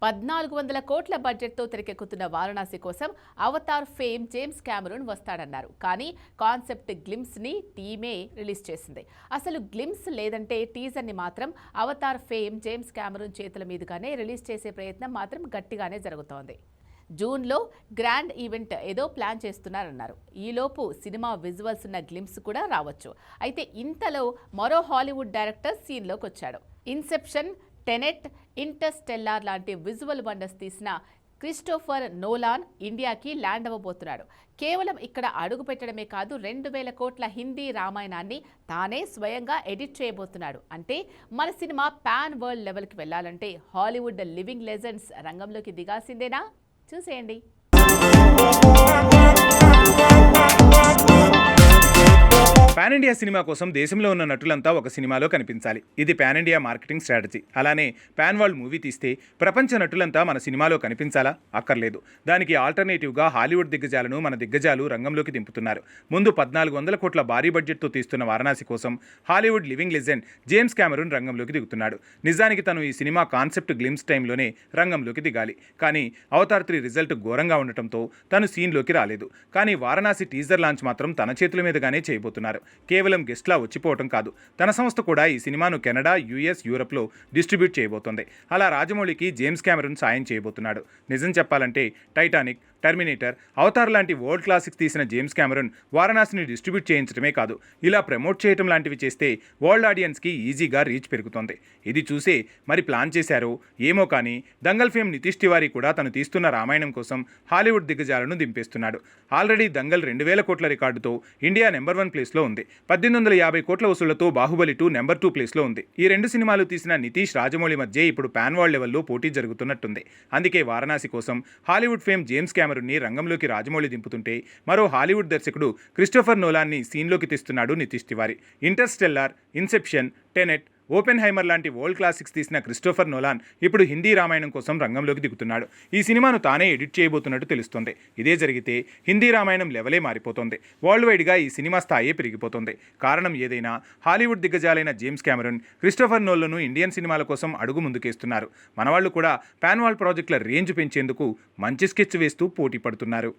1400 కోట్ల బడ్జెట్తో తెరకెక్కుతున్న వారణాసి కోసం అవతార్ ఫేమ్ జేమ్స్ కెమెరూన్ వస్తాడన్నారు. కానీ కాన్సెప్ట్ గ్లిమ్స్ ని టీమే రిలీజ్ చేసింది. అసలు గ్లిమ్స్ లేదంటే టీజర్ ని మాత్రం అవతార్ ఫేమ్ జేమ్స్ కెమెరూన్ చేతుల మీదుగానే రిలీజ్ చేసే ప్రయత్నం మాత్రం గట్టిగానే జరుగుతోంది. జూన్లో గ్రాండ్ ఈవెంట్ ఏదో ప్లాన్ చేస్తున్నారన్నారు. ఈలోపు సినిమా విజువల్స్ ఉన్న గ్లిమ్స్ కూడా రావచ్చు. అయితే ఇంతలో మరో హాలీవుడ్ డైరెక్టర్ సీన్లోకి వచ్చాడు. ఇన్సెప్షన్, టెనెట్, ఇంటర్స్టెల్లార్ లాంటి విజువల్ వండర్స్ తీసిన క్రిస్టోఫర్ నోలాన్ ఇండియాకి ల్యాండ్ అవ్వబోతున్నాడు. కేవలం ఇక్కడ అడుగు పెట్టడమే కాదు, 2000 కోట్ల హిందీ రామాయణాన్ని తానే స్వయంగా ఎడిట్ చేయబోతున్నాడు. అంటే మన సినిమా పాన్ వరల్డ్ లెవెల్కి వెళ్ళాలంటే హాలీవుడ్ లివింగ్ లెజెండ్స్ రంగంలోకి దిగాల్సిందేనా? చూసేయండి. పాన్ ఇండియా సినిమా కోసం దేశంలో ఉన్న నటులంతా ఒక సినిమాలో కనిపించాలి. ఇది పాన్ ఇండియా మార్కెటింగ్ స్ట్రాటజీ. అలానే పాన్ వరల్డ్ మూవీ తీస్తే ప్రపంచ నటులంతా మన సినిమాలో కనిపించాలా? అక్కర్లేదు. దానికి ఆల్టర్నేటివ్గా హాలీవుడ్ దిగ్గజాలను మన దిగ్గజాలు రంగంలోకి దింపుతున్నారు. ముందు 1400 కోట్ల భారీ బడ్జెట్తో తీస్తున్న వారణాసి కోసం Hollywood living legend James Cameroon రంగంలోకి దిగుతున్నాడు. నిజానికి తను ఈ సినిమా కాన్సెప్ట్ గ్లిమ్స్ టైంలోనే రంగంలోకి దిగాలి. కానీ అవతార్ 3 రిజల్ట్ ఘోరంగా ఉండటంతో తను సీన్లోకి రాలేదు. కానీ వారణాసి టీజర్ లాంచ్ మాత్రం తన చేతుల మీదుగానే చేయబోతున్నారు. కేవలం గెస్ట్లా వచ్చిపోవటం కాదు, తన సంస్థ కూడా ఈ సినిమాను కెనడా, యుఎస్, యూరప్లో డిస్ట్రిబ్యూట్ చేయబోతోంది. అలా రాజమౌళికి జేమ్స్ కెమెరూన్ సాయం చేయబోతున్నాడు. నిజం చెప్పాలంటే టైటానిక్, టర్మినేటర్, అవతార్ లాంటి వరల్డ్ క్లాసిక్స్ తీసిన జేమ్స్ కెమెరూన్ వారణాసిని డిస్ట్రిబ్యూట్ చేయించడమే కాదు, ఇలా ప్రమోట్ చేయడం లాంటివి చేస్తే వరల్డ్ ఆడియన్స్కి ఈజీగా రీచ్ పెరుగుతోంది. ఇది చూసే మరి ప్లాన్ చేశారో ఏమో, కానీ దంగల్ ఫేమ్ నితీష్ తివారీ కూడా తను తీస్తున్న రామాయణం కోసం హాలీవుడ్ దిగ్గజాలను దింపేస్తున్నాడు. ఆల్రెడీ దంగల్ 2000 కోట్ల రికార్డుతో ఇండియా నెంబర్ 1 ప్లేస్లో ఉంది. 1850 కోట్ల వసూళ్లతో బాహుబలి 2 నెంబర్ 2 ప్లేస్లో ఉంది. ఈ 2 సినిమాలు తీసిన నితీష్, రాజమౌళి మధ్య ఇప్పుడు పాన్ వరల్డ్ లెవెల్లో పోటీ జరుగుతున్నట్టుంది. అందుకే వారణాసి కోసం హాలీవుడ్ ఫేమ్ జేమ్స్ కెమెరూన్ని రంగంలోకి రాజమౌళి దింపుతుంటే, మరో హాలీవుడ్ దర్శకుడు క్రిస్టోఫర్ నోలాన్ని సీన్లోకి తీస్తున్నాడు Nitesh Tiwari. Interstellar, Inception, Tenet, Oppenheimer లాంటి వరల్డ్ క్లాసిక్స్ తీసిన క్రిస్టోఫర్ నోలాన్ ఇప్పుడు హిందీ రామాయణం కోసం రంగంలోకి దిగుతున్నాడు. ఈ సినిమాను తానే ఎడిట్ చేయబోతున్నట్టు తెలుస్తోంది. ఇదే జరిగితే హిందీ రామాయణం లెవెలే మారిపోతుంది. వరల్డ్ వైడ్గా ఈ సినిమా స్థాయి పెరిగిపోతుంది. కారణం ఏదైనా Hollywood దిగ్గజాలైన James Cameroon, Christopher నోలను Indian సినిమాల కోసం అడుగు ముందుకేస్తున్నారు. మనవాళ్ళు కూడా పాన్ వరల్డ్ ప్రాజెక్టుల రేంజ్ పెంచేందుకు మంచి స్కెచ్ వేస్తూ పోటీ పడుతున్నారు.